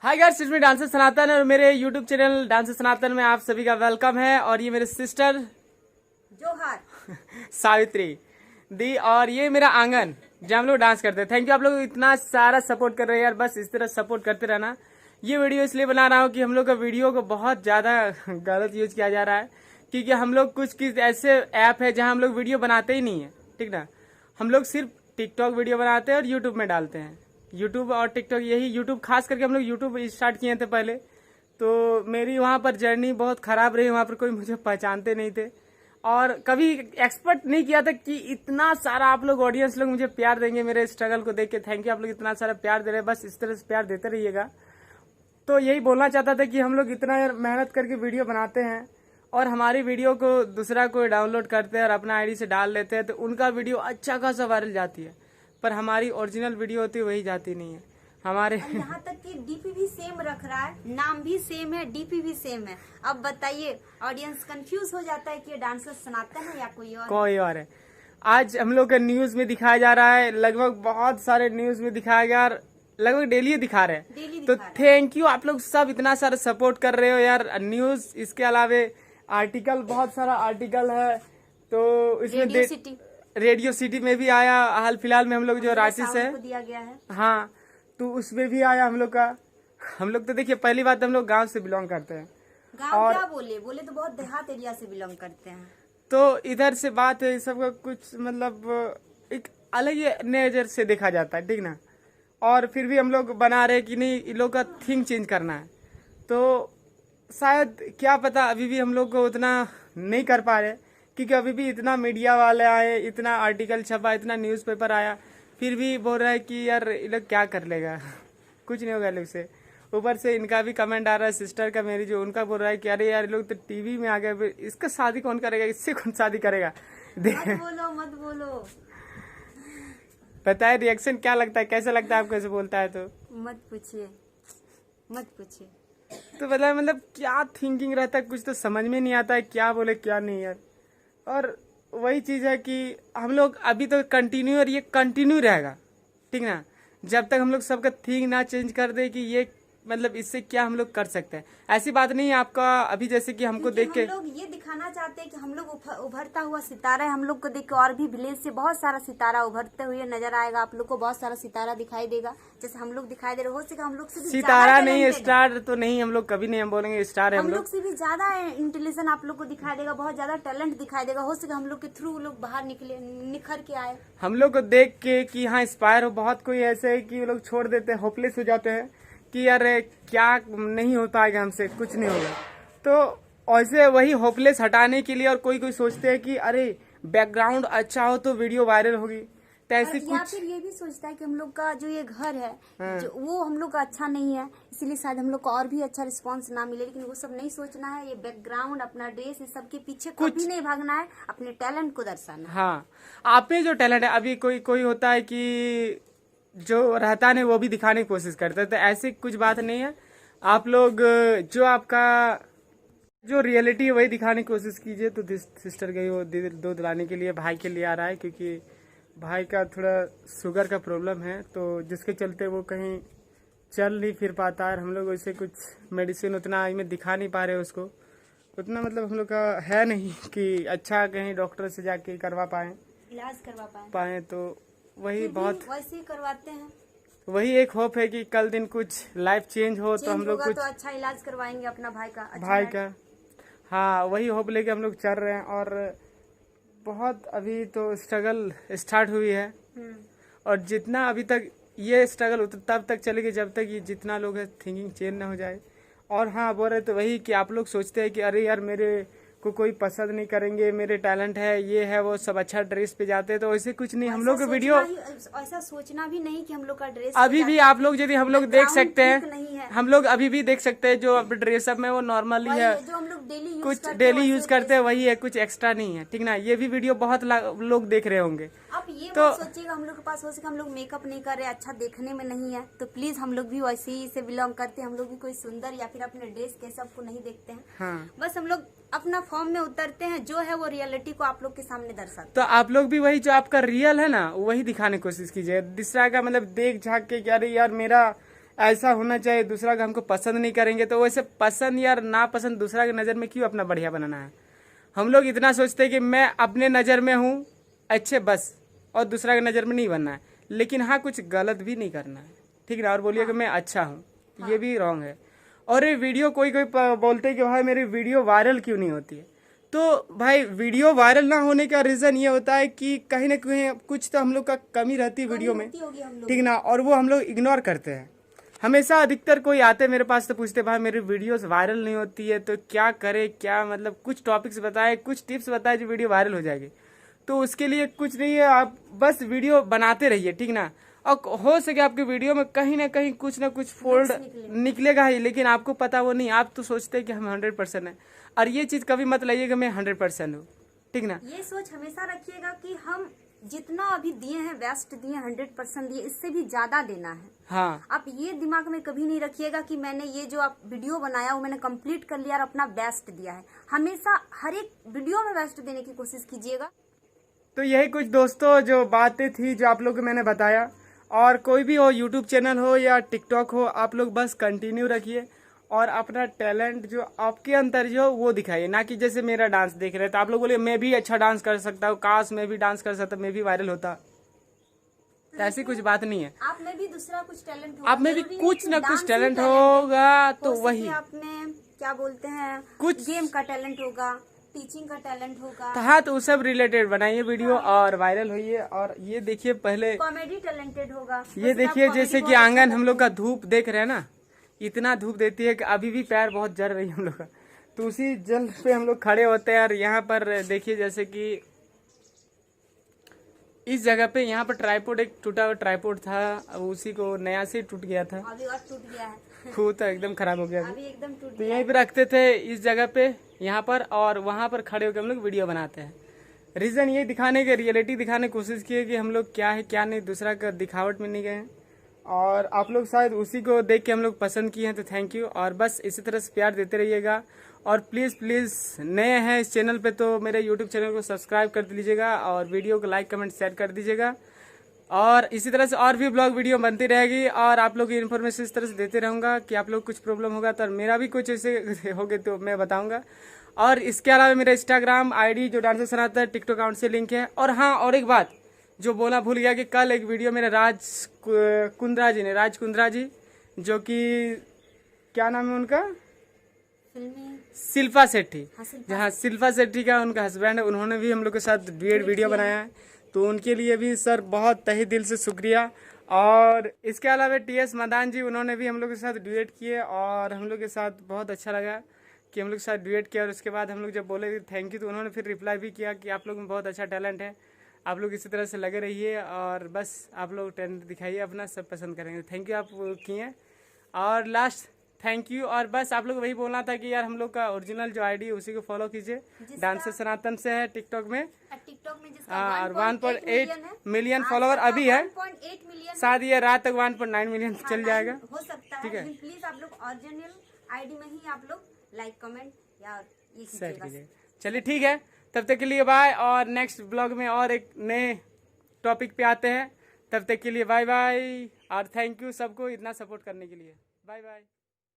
Hi guys, इसमें dancer सनातन और मेरे यूट्यूब चैनल डांसर सनातन में आप सभी का वेलकम है। और ये मेरे सिस्टर जोहार सावित्री दी और ये मेरा आंगन जहाँ हम लोग डांस करते हैं। थैंक यू, आप लोग इतना सारा सपोर्ट कर रहे हैं यार, बस इस तरह सपोर्ट करते रहना। ये वीडियो इसलिए बना रहा हूँ कि हम लोग का वीडियो को बहुत ज्यादा गलत यूज किया जा रहा है, क्योंकि हम लोग कुछ ऐसे ऐप है जहाँ हम लोग वीडियो बनाते ही नहीं है, ठीक ना। हम लोग सिर्फ टिकटॉक वीडियो बनाते हैं और यूट्यूब में डालते हैं। यूट्यूब और टिकटॉक, यही यूट्यूब खास करके हम लोग यूट्यूब स्टार्ट किए थे पहले। तो मेरी वहाँ पर जर्नी बहुत खराब रही, वहाँ पर कोई मुझे पहचानते नहीं थे और कभी एक्सपेक्ट नहीं किया था कि इतना सारा आप लोग ऑडियंस लोग मुझे प्यार देंगे। मेरे स्ट्रगल को देख के थैंक यू, आप लोग इतना सारा प्यार दे रहे हैं, बस इस तरह से प्यार देते रहिएगा। तो यही बोलना चाहता था कि हम लोग इतना मेहनत करके वीडियो बनाते हैं और हमारी वीडियो को दूसरा कोई डाउनलोड करते हैं और अपना आईडी से डाल लेते हैं, तो उनका वीडियो अच्छा खासा वायरल जाती है, पर हमारी ओरिजिनल वीडियो होती है वही जाती नहीं है हमारे। यहाँ तक कि डीपी भी सेम रख रहा है, नाम भी सेम है, डीपी भी सेम है। अब बताइए, ऑडियंस कंफ्यूज हो जाता है कि ये डांसर सनातन है या कोई और है। आज हम लोग का न्यूज में दिखाया जा रहा है, लगभग बहुत सारे न्यूज में दिखाया गया और लगभग डेली दिखा रहे हैं। तो थैंक यू, आप लोग सब इतना सारा सपोर्ट कर रहे हो यार। न्यूज, इसके अलावे आर्टिकल, बहुत सारा आर्टिकल है। तो इसमें रेडियो सिटी में भी आया, हाल फिलहाल में हम लोग जो रांची से दिया गया है, हाँ, तो उसमें भी आया हम लोग का। हम लोग तो देखिए, पहली बात हम लोग गांव से बिलोंग करते हैं। गांव क्या बोले तो बहुत देहात एरिया से बिलोंग करते हैं। तो इधर से बात है, सबका कुछ मतलब एक अलग ही नजर से देखा जाता है, ठीक ना। और फिर भी हम लोग बना रहे कि नहीं, इन लोग का थिंक चेंज करना है। तो शायद क्या पता अभी भी हम लोग को उतना नहीं कर पा रहे, क्योंकि अभी भी इतना मीडिया वाले आए, इतना आर्टिकल छपा, इतना न्यूज़पेपर आया, फिर भी बोल रहा है कि यार ये लोग क्या कर लेगा कुछ नहीं होगा लोग से। ऊपर से इनका भी कमेंट आ रहा है, सिस्टर का मेरी, जो उनका बोल रहा है कि अरे यार लोग तो टीवी में आ गए, इसका शादी कौन करेगा, इससे कौन शादी करेगा। मत बोलो बताए रिएक्शन क्या लगता है, कैसा लगता है आपको ऐसे बोलता है तो? मत पूछिए। तो मतलब क्या थिंकिंग रहता है, कुछ तो समझ में नहीं आता है क्या बोले क्या नहीं यार। और वही चीज है कि हम लोग अभी तो कंटिन्यू, और ये कंटिन्यू रहेगा, ठीक ना, जब तक हम लोग सबका थिंक ना चेंज कर दे कि ये मतलब इससे क्या हम लोग कर सकते हैं। ऐसी बात नहीं है आपका, अभी जैसे कि हमको देख के हम लोग ये दिखाना चाहते हैं कि हम लोग उभरता हुआ सितारा है। हम लोग को देख के और भी विलेज से बहुत सारा सितारा उभरते हुए नजर आएगा। आप लोग को बहुत सारा सितारा दिखाई देगा, जैसे हम लोग दिखाई दे रहे। हो सके हम लोग से भी सितारा नहीं, स्टार तो नहीं, हम लोग कभी नहीं हम बोलेंगे स्टार है। हम लोग से भी ज्यादा इंटेलिजेंट आप लोग को दिखाई देगा, बहुत ज्यादा टैलेंट दिखाई देगा। हो सके हम लोग के थ्रू लोग बाहर निखर के आए, हम लोग को देख के कि हाँ इंस्पायर हो। बहुत कोई ऐसे है कि वो लोग छोड़ देते हैं, होपलेस हो जाते हैं कि यार क्या नहीं हो पाएगा, हमसे कुछ नहीं होगा। तो ऐसे वही होपलेस हटाने के लिए, और कोई सोचते हैं कि अरे बैकग्राउंड अच्छा हो तो वीडियो वायरल होगी, तो ऐसे कुछ। या फिर ये भी सोचता है कि हम लोग का जो ये घर है, जो वो हम लोग का अच्छा नहीं है, इसीलिए शायद हम लोग को और भी अच्छा रिस्पांस ना मिले। लेकिन वो सब नहीं सोचना है। ये बैकग्राउंड, अपना ड्रेस, इस सब के पीछे कभी नहीं भागना है, अपने टैलेंट को दर्शाना। हाँ, आप में जो टैलेंट है, अभी कोई होता है कि जो रहता नहीं वो भी दिखाने की कोशिश करता है, तो ऐसी कुछ बात नहीं है। आप लोग जो आपका जो रियलिटी है वही दिखाने की कोशिश कीजिए। तो सिस्टर गई वो दूध लाने के लिए भाई के लिए आ रहा है, क्योंकि भाई का थोड़ा शुगर का प्रॉब्लम है, तो जिसके चलते वो कहीं चल नहीं फिर पाता है। हम लोग वैसे कुछ मेडिसिन उतना में दिखा नहीं पा रहे उसको, उतना मतलब हम लोग का है नहीं कि अच्छा कहीं डॉक्टर से जाके करवा पाए, इलाज करवा पाए। तो वही बहुत वैसे ही करवाते हैं। वही एक होप है कि कल दिन कुछ लाइफ चेंज हो तो हम लोग कुछ तो अच्छा इलाज करवाएंगे अपना भाई का। हाँ, वही होप लेके हम लोग चल रहे हैं। और बहुत अभी तो स्ट्रगल स्टार्ट हुई है, और जितना अभी तक ये स्ट्रगल तब तक चलेगी जब तक ये जितना लोग है थिंकिंग चेंज ना हो जाए। और हाँ, बोल रहे तो वही कि आप लोग सोचते हैं कि अरे यार मेरे को कोई पसंद नहीं करेंगे, मेरे टैलेंट है, ये है वो, सब अच्छा ड्रेस पे जाते हैं, तो वैसे कुछ नहीं। हम लोग का वीडियो ऐसा सोचना भी नहीं कि हम लोग का ड्रेस अभी भी आप लोग यदि हम लोग देख सकते हैं, हम लोग अभी भी देख सकते हैं जो ड्रेसअप में वो नॉर्मली है, जो हम लोग कुछ डेली यूज करते हैं वही है, कुछ एक्स्ट्रा नहीं है, ठीक ना। ये भी वीडियो बहुत लोग देख रहे होंगे। अब ये तो सोचिएगा हम लोग के पास हो सके हम लोग मेकअप नहीं कर रहे, अच्छा देखने में नहीं है, तो प्लीज हम लोग भी वैसे ही से बिलोंग करते हैं। हम लोग भी कोई सुंदर या फिर अपने ड्रेस के सबको नहीं देखते हैं। हाँ। बस हम लोग अपना फॉर्म में उतरते हैं, जो है वो रियलिटी को आप लोग के सामने दर्शाते हैं। तो आप लोग भी वही जो आपका रियल है ना वही दिखाने की कोशिश कीजिए। दूसरा का मतलब देख झाक के क्या, अरे यार मेरा ऐसा होना चाहिए, दूसरा का हमको पसंद नहीं करेंगे तो वैसे पसंद या ना पसंद दूसरा की नज़र में क्यों अपना बढ़िया बनाना है। हम लोग इतना सोचते हैं कि मैं अपने नज़र में हूँ अच्छे बस, और दूसरा की नज़र में नहीं बनना है। लेकिन हाँ, कुछ गलत भी नहीं करना है, ठीक ना, और बोलिए कि मैं अच्छा हूँ, ये भी रॉन्ग है। और ये वीडियो कोई बोलते हैं कि भाई मेरी वीडियो वायरल क्यों नहीं होती है। तो भाई वीडियो वायरल ना होने का रीज़न ये होता है कि कहीं ना कहीं कुछ तो हम लोग का कमी रहती है वीडियो में, ठीक ना, और वो हम लोग इग्नोर करते हैं। हमेशा अधिकतर कोई आते मेरे पास तो पूछते भाई मेरी वीडियोस वायरल नहीं होती है तो क्या करे, क्या मतलब कुछ टॉपिक्स बताए, कुछ टिप्स बताए जो वीडियो वायरल हो जाएगी। तो उसके लिए कुछ नहीं है, आप बस वीडियो बनाते रहिए, ठीक ना। और हो सके आपकी वीडियो में कहीं ना कहीं कुछ ना कुछ फोल्ड निकलेगा ही, लेकिन आपको पता वो नहीं, आप तो सोचते हैं कि हम 100% है। और ये चीज़ कभी मत लाइएगा मैं 100% हूँ, ठीक ना। ये सोच हमेशा रखिएगा कि हम जितना अभी दिए हैं, बेस्ट दिए, 100% दिए, इससे भी ज्यादा देना है। हाँ, आप ये दिमाग में कभी नहीं रखिएगा कि मैंने ये जो आप वीडियो बनाया वो मैंने कंप्लीट कर लिया और अपना बेस्ट दिया है। हमेशा हर एक वीडियो में बेस्ट देने की कोशिश कीजिएगा। तो यही कुछ दोस्तों जो बातें थी जो आप लोग को मैंने बताया। और कोई भी हो, यूट्यूब चैनल हो या टिकटॉक हो, आप लोग बस कंटिन्यू रखिए और अपना टैलेंट जो आपके अंदर जो वो दिखाइए, ना कि जैसे मेरा डांस देख रहे तो आप लोग बोले मैं भी अच्छा डांस कर सकता हूँ, काश मैं भी डांस कर सकता, मैं भी वायरल होता। तो ऐसी कुछ बात नहीं है, आप में भी दूसरा कुछ टैलेंट होगा, आप में भी जरूरी कुछ नहीं ना कि कुछ डांस ही टैलेंट है। होगा तो हो सके वही आपने क्या बोलते हैं, कुछ गेम का टैलेंट होगा, टीचिंग का टैलेंट होगा, तो हाँ, तो उस सब रिलेटेड बनाइए वीडियो और वायरल होइए। और ये देखिए पहले कॉमेडी टैलेंटेड होगा। ये देखिए जैसे कि आंगन हम लोग का धूप देख रहे हैं ना, इतना धूप देती है कि अभी भी पैर बहुत जल रही है हम लोग का। तो उसी जल पे हम लोग खड़े होते हैं। और यहाँ पर देखिए जैसे कि इस जगह पे यहाँ पर ट्राइपॉड, एक टूटा हुआ ट्राइपॉड था, अब उसी को नया से टूट गया था, अभी और टूट गया है। खूब तो एकदम खराब हो गया अभी एकदम टूट तो गया यहीं पे रखते थे इस जगह पे यहाँ पर, और वहाँ पर खड़े होकर हम लोग वीडियो बनाते हैं। रीज़न ये दिखाने के, रियलिटी दिखाने की कोशिश की है कि हम लोग क्या है क्या नहीं, दूसरा का दिखावट में नहीं गए। और आप लोग शायद उसी को देख के हम लोग पसंद किए हैं, तो थैंक यू। और बस इसी तरह से प्यार देते रहिएगा। और प्लीज़ प्लीज़ नए हैं इस चैनल पे तो मेरे यूट्यूब चैनल को सब्सक्राइब कर दीजिएगा और वीडियो को लाइक कमेंट शेयर कर दीजिएगा। और इसी तरह से और भी ब्लॉग वीडियो बनती रहेगी और आप लोग की इन्फॉर्मेशन इस तरह से देते रहूँगा कि आप लोग कुछ प्रॉब्लम होगा तो मेरा भी कुछ ऐसे होगे तो मैं बताऊँगा। और इसके अलावा मेरा इंस्टाग्राम आईडी जो डांसर सनाता है टिकटॉक अकाउंट से लिंक है। और हाँ, और एक बात जो बोला भूल गया कि कल एक वीडियो मेरे राज कुंद्रा जी जो कि क्या नाम है उनका, शिल्पा शेट्टी, जहाँ शिल्पा शेट्टी का उनका हस्बैंड है, उन्होंने भी हम लोग के साथ डुएट वीडियो बनाया है। तो उनके लिए भी सर बहुत तहे दिल से शुक्रिया। और इसके अलावा टीएस मदान जी, उन्होंने भी हम लोग के साथ डुएट किए और हम लोग के साथ बहुत अच्छा लगा कि हम लोग के साथ डुएट किया। और उसके बाद हम लोग जब बोले थैंक यू तो उन्होंने फिर रिप्लाई भी किया कि आप लोग में बहुत अच्छा टैलेंट है, आप लोग इसी तरह से लगे रहिए और बस आप लोग टैलेंट दिखाइए अपना, सब पसंद करेंगे। थैंक यू आप किए। और लास्ट थैंक यू। और बस आप लोग वही बोलना था कि यार हम लोग का ओरिजिनल जो आईडी है उसी को फॉलो कीजिए, डांसर सनातन से है टिकटॉक में। जिसका और 1.8 मिलियन फॉलोवर अभी है, 1.8 मिलियन शायद ये रात तक 1.9 मिलियन चल जाएगा, हो सकता है। ठीक है। लेकिन प्लीज आप लोग ओरिजिनल आईडी में ही आप लोग लाइक कमेंट या ये शेयर कीजिएगा। कीजिए। चलिए ठीक है, तब तक के लिए बाय। और नेक्स्ट ब्लॉग में और एक नए टॉपिक पे आते हैं, तब तक के लिए बाय बाय। और थैंक यू सबको इतना सपोर्ट करने के लिए, बाय बाय।